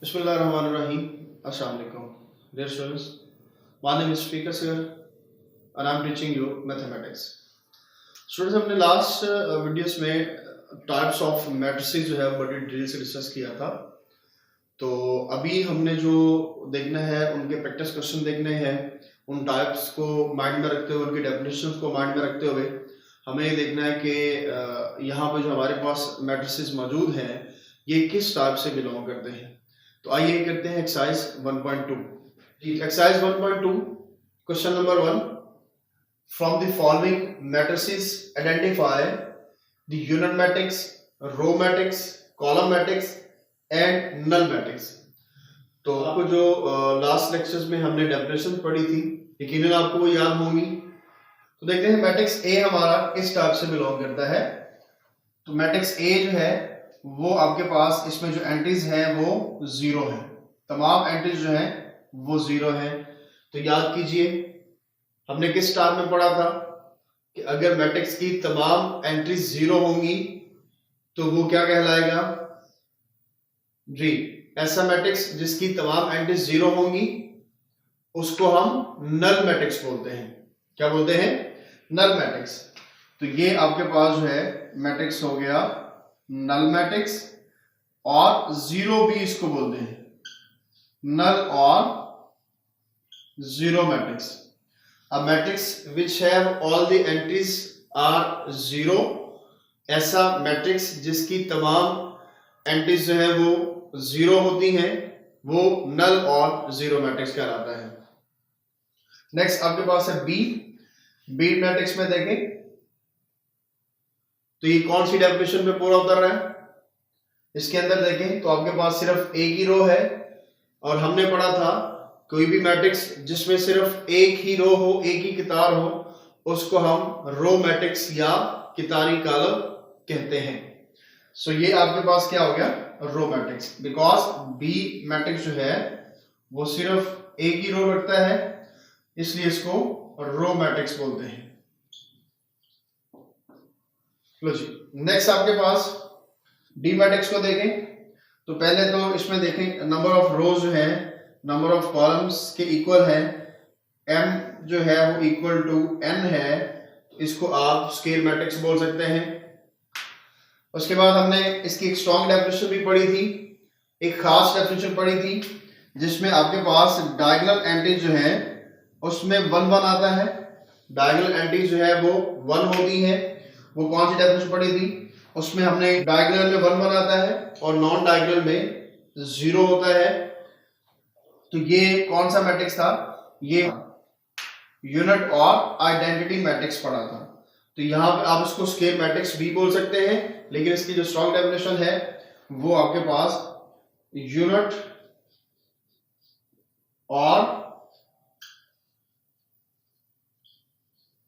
Bismillahirrahmanirrahim. Assalamu alaikum. Dear students, my name is Fikar sir and I am teaching you mathematics. Students, हमने last videos में types of matrices जो है बड़ी detail से discuss किया था. तो अभी हमने जो देखना है उनके प्रैक्टिस क्वेश्चन देखने हैं, उन टाइप्स को माइंड में रखते हुए, उनकी डेफिनेशंस को माइंड में रखते हुए हमें ये देखना है कि यहाँ पे जो हमारे पास मैट्रिसेस मौजूद हैं ये किस टाइप से बिलोंग करते हैं. तो आइए करते हैं exercise 1.2. Exercise 1.2 question number 1. From the following matrices identify the unit matrix, row matrix, column matrix and null matrix. तो आपको जो लास्ट लेक्चर्स में हमने डेफिनेशन पढ़ी थी यकीनन आपको वो याद होंगी. तो देखते हैं मैट्रिक्स ए हमारा किस टाइप से बिलोंग करता है. तो मैट्रिक्स ए जो है वो आपके पास इसमें जो एंट्रीज हैं वो जीरो है. तमाम एंट्रीज जो हैं वो जीरो हैं. तो याद कीजिए हमने किस टाइप में पढ़ा था कि अगर मैट्रिक्स की तमाम एंट्रीज जीरो होंगी तो वो क्या कहलाएगा जी. ऐसा मैट्रिक्स जिसकी तमाम एंट्रीज जीरो होंगी उसको हम नल मैट्रिक्स बोलते हैं. क्या बोलते हैं? Null matrix. तो ये आपके पास जो है मैट्रिक्स हो गया नल मैट्रिक्स, और जीरो भी इसको बोलते हैं, नल और zero matrix. A matrix which have all the entries are zero, ऐसा मैट्रिक्स जिसकी तमाम एंट्रीज जो है वो जीरो होती हैं वो नल और जीरो मैट्रिक्स कहलाता है. नेक्स्ट आपके पास है बी. बी मैट्रिक्स में देखें तो ये कौन सी डेफिनेशन पे पूरा उतर रहा है. इसके अंदर देखें तो आपके पास सिर्फ एक ही रो है, और हमने पढ़ा था कोई भी मैट्रिक्स जिसमें सिर्फ एक ही रो हो, एक ही कितार हो, उसको हम रो मैट्रिक्स या कितारी कॉलम कहते हैं. सो ये आपके पास क्या हो गया? Row matrix. Because B matrix जो है वो सिर्फ एक ही रो रखता है इसलिए इसको रो मैट्रिक्स बोलते हैं. लो जी, नेक्स्ट आपके पास डी मैट्रिक्स को देखें तो पहले तो इसमें देखें नंबर ऑफ रोज जो है नंबर ऑफ कॉलम्स के इक्वल है. m जो है वो इक्वल टू n है, तो इसको आप स्केल मैट्रिक्स बोल सकते हैं. उसके बाद हमने इसकी एक स्ट्रॉन्ग डेफिनेशन भी पढ़ी थी, एक खास डेफिनेशन पढ़ी थी जिसमें आपके पास डायगोनल एंट्रीज जो है उसमें 1 1 आता है. डायगोनल एंट्रीज जो है वो 1 होती है. वो कौन सी डेफिनेशन पढ़ी थी? उसमें हमने डायगोनल में 1 1 आता है और नॉन डायगोनल में 0 होता है. तो ये कौन सा मैट्रिक्स था? ये यूनिट और आइडेंटिटी मैट्रिक्स पढ़ा था. तो यहाँ पे आप इसको स्केल मैट्रिक्स भी बोल सकते हैं, लेकिन इसकी जो स्ट्रॉन्ग डेफिनेशन है वो आपके पास यूनिट और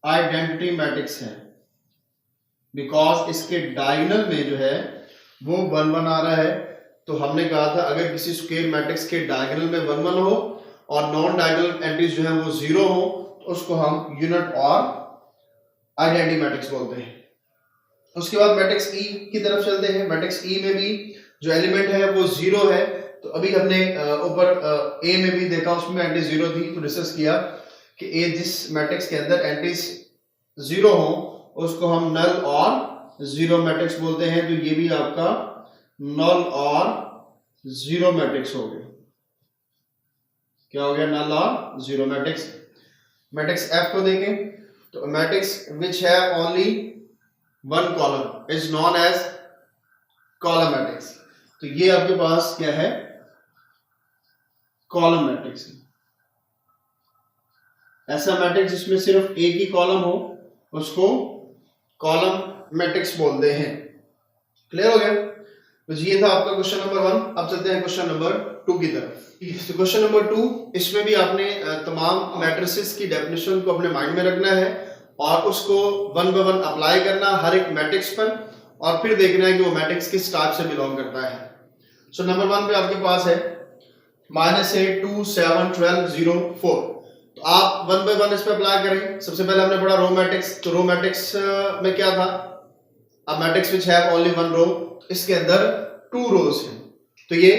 आइडेंटिटी मैट्रिक्स है. बिकॉज इसके डायगोनल में जो है वो 1 1 आ रहा है. तो हमने कहा था अगर किसी स्क्वायर मैट्रिक्स के डायगोनल में 1 1 हो और नॉन डायगोनल एंट्रीज जो है वो 0 हो तो उसको हम यूनिट और आइडेंटिटी मैट्रिक्स बोलते हैं. उसके बाद मैट्रिक्स ई की तरफ चलते हैं. मैट्रिक्स ई में भी जो एलिमेंट है वो 0 है. तो अभी हमने ऊपर ए में भी देखा, उसमें एंट्री 0 थी. तो डिस्कस किया कि ए जिस मैट्रिक्स के अंदर एंट्रीज 0 हो उसको हम नल और जीरो मैट्रिक्स बोलते हैं. तो ये भी आपका नल और जीरो मैट्रिक्स हो गया. क्या हो गया? नल और जीरो मैट्रिक्स. मैट्रिक्स एफ को देखें तो matrix which have only 1 column is non as column matrix. तो ये आपके पास क्या है? Column matrix. ऐसा मैट्रिक्स जिसमें सिर्फ एक ही कॉलम हो उसको कॉलम मैट्रिक्स बोलते हैं. क्लियर हो गया? तो ये था आपका क्वेश्चन नंबर 1. अब चलते हैं क्वेश्चन नंबर 2 की तरफ. तो क्वेश्चन नंबर 2, इसमें भी आपने तमाम मैट्रिसेस की डेफिनेशन को अपने माइंड में रखना है और उसको 1 बाय 1 अप्लाई करना हर एक मैट्रिक्स पर, और फिर देखना है कि वो मैट्रिक्स किस टाइप से बिलोंग करता है. सो नंबर 1 पे आपके पास है -8 2 7 12 0 4. तो आप 1 बाय 1 इस पे अप्लाई करें. सबसे पहले हमने पढ़ा रो मैट्रिक्स. तो रो मैट्रिक्स में क्या था? अ मैट्रिक्स विच हैव ओनली 1 रो. इसके अंदर 2 रोज हैं. तो ये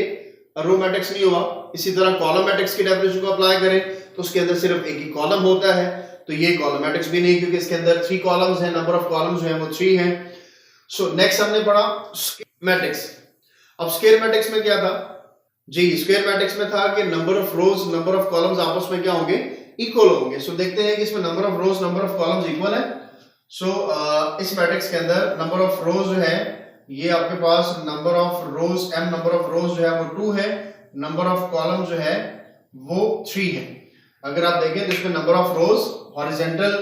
रो मैट्रिक्स नहीं हुआ। इसी तरह कॉलम मैट्रिक्स की डेफिनेशन को अप्लाई करें तो उसके अंदर सिर्फ एक ही कॉलम होता है, तो ये कॉलम मैट्रिक्स भी नहीं, क्योंकि इसके अंदर 3 कॉलम्स हैं, नंबर ऑफ कॉलम्स जो है वो 3 हैं। सो नेक्स्ट हमने पढ़ा स्क्वायर मैट्रिक्स। अब स्क्वायर मैट्रिक्स में क्या था जी, स्क्वायर मैट्रिक्स में था कि number of rows number of columns आपस में क्या होंगे, इक्वल होंगे। सो देखते हैं कि इसमें number of rows number of columns equal है। सो इस मैट्रिक्स के अंदर नंबर ऑफ रोज जो है ये आपके पास number of rows m number of rows जो है वो 2 है, नंबर ऑफ कॉलम जो है वो 3 है। अगर आप देखें तो इसमें नंबर ऑफ रोज हॉरिजॉन्टल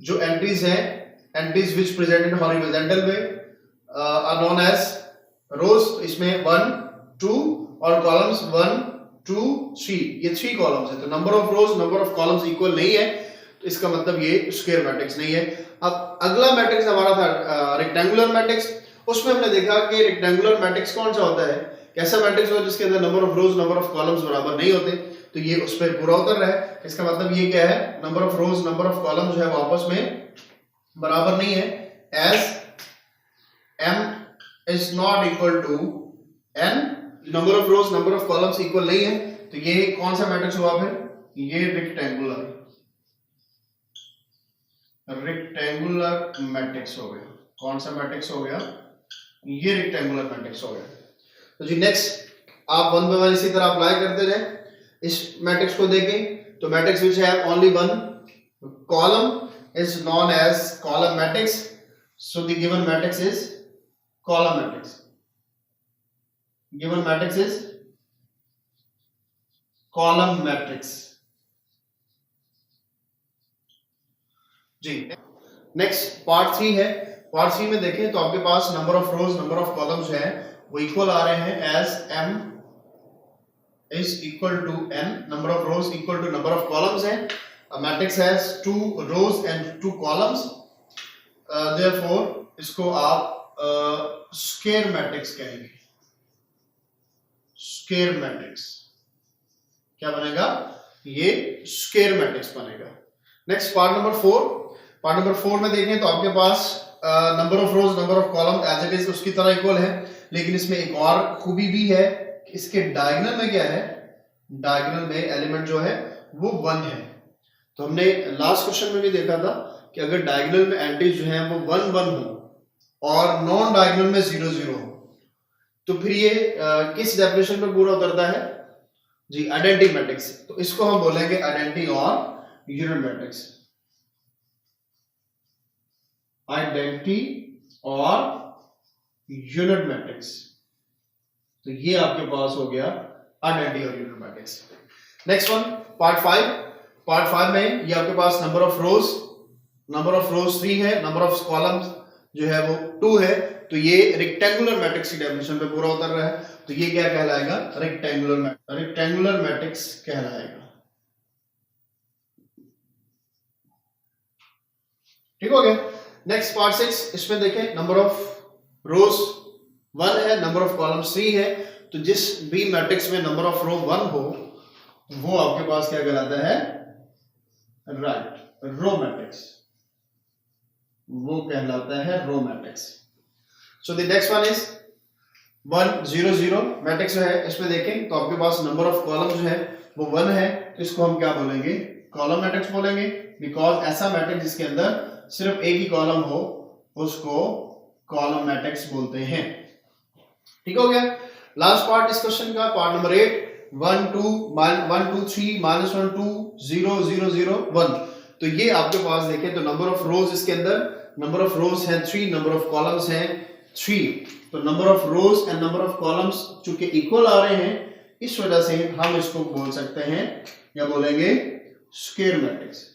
जो एंट्रीज हैं, entries which presented horizontal way are known as rows, इसमें 1 2 और कॉलम्स 1 2 3, ये 3 कॉलम्स है। तो number of rows number of columns equal नहीं है, तो इसका मतलब ये स्क्वायर मैट्रिक्स नहीं है। अब अगला मैट्रिक्स हमारा था रेक्टेंगुलर मैट्रिक्स। उसमें हमने देखा कि रेक्टेंगुलर मैट्रिक्स कौन सा होता है, कैसा मैट्रिक्स होता है जिसके अंदर number of rows number of columns बराबर नहीं होते, तो ये उस पर पूरा उतर रहा है। इसका मतलब ये क्या है, number of rows number of columns जो है वो आपस में बराबर नहीं है, as m is not equal to n, number of rows number of columns equal नहीं है, तो ये कौन सा मैट्रिक्स हुआ फिर, ये रेक्टेंगुलर मैट्रिक्स हो गया। कौन सा मैट्रिक्स हो गया, ये रेक्टेंगुलर मैट्रिक्स हो गया। तो जी नेक्स्ट आप वन बाय वन इसी तरह अप्लाई करते रहे। इस मैट्रिक्स को देखें तो matrix which have only one column is known as column matrix. So the given matrix is column matrix, given matrix is column matrix जी। नेक्स्ट पार्ट 3 है। पार्ट 3 में देखें तो आपके पास number of rows number of columns है वो equal आ रहे हैं, as m is equal to n, number of rows equal to number of columns है। A matrix has 2 rows and 2 columns, therefore इसको आप स्क्वायर मैट्रिक्स कहेंगे। स्क्वायर मैट्रिक्स क्या बनेगा, ये स्क्वायर मैट्रिक्स बनेगा। Next part number 4। Part number 4 में देखें तो आपके पास number of rows number of column as it is उसकी तरह इक्वल है, लेकिन इसमें एक और खूबी भी है कि इसके डायगोनल में क्या है, डायगोनल में एलिमेंट जो है वो 1 है। तो हमने लास्ट क्वेश्चन में भी देखा था कि अगर डायगोनल में एंट्रीज जो है वो 1 1 हो और नॉन डायगोनल में 0 0 हो, तो फिर ये किस डेफिनेशन पे पूरा उतरता है जी, आइडेंटिटी मैट्रिक्स। तो इसको हम बोलेंगे आइडेंटिटी और यूनिट मैट्रिक्स, आइडेंटिटी और यूनिट मैट्रिक्स। तो ये आपके पास हो गया आइडेंटिटी और unit matrix. Next one part 5। Part 5 में ये आपके पास नंबर ऑफ रोज 3 है, नंबर ऑफ कॉलम्स जो है वो 2 है, तो ये रेक्टेंगुलर मैट्रिक्स की डेफिनेशन पे पूरा उतर रहा है। तो ये क्या कहलाएगा, रेक्टेंगुलर मैट्रिक्स कहलाएगा। ठीक हो गया। नेक्स्ट पार्ट 6, इसमें देखें नंबर ऑफ रोज 1 है, नंबर ऑफ कॉलम्स 3 है, तो जिस भी मैट्रिक्स में नंबर ऑफ रो 1 हो वो आपके पास क्या कहलाता है, राइट, रो मैट्रिक्स, वो कहलाता है row matrix. So the next one is 1 0 0 matrix है। इसमें देखें तो आपके पास नंबर ऑफ कॉलम जो है वो 1 है, तो इसको हम क्या बोलेंगे, कॉलम मैट्रिक्स बोलेंगे, बिकॉज ऐसा मैट्रिक्स जिसके अंदर सिर्फ एक ही कॉलम हो उसको कॉलम मैट्रिक्स बोलते हैं। ठीक हो गया। लास्ट पार्ट इस क्वेश्चन का, पार्ट नंबर 8, 1 2 1 2 3 -1 2 0 0 0 1। तो ये आपके पास देखें तो नंबर ऑफ रोज इसके अंदर, नंबर ऑफ रोज है 3, नंबर ऑफ कॉलम्स हैं 3, तो number of rose and number of columns चूंकि इक्वल आ रहे हैं, इस वजह से हम इसको बोल सकते हैं या बोलेंगे स्क्वायर मैट्रिक्स।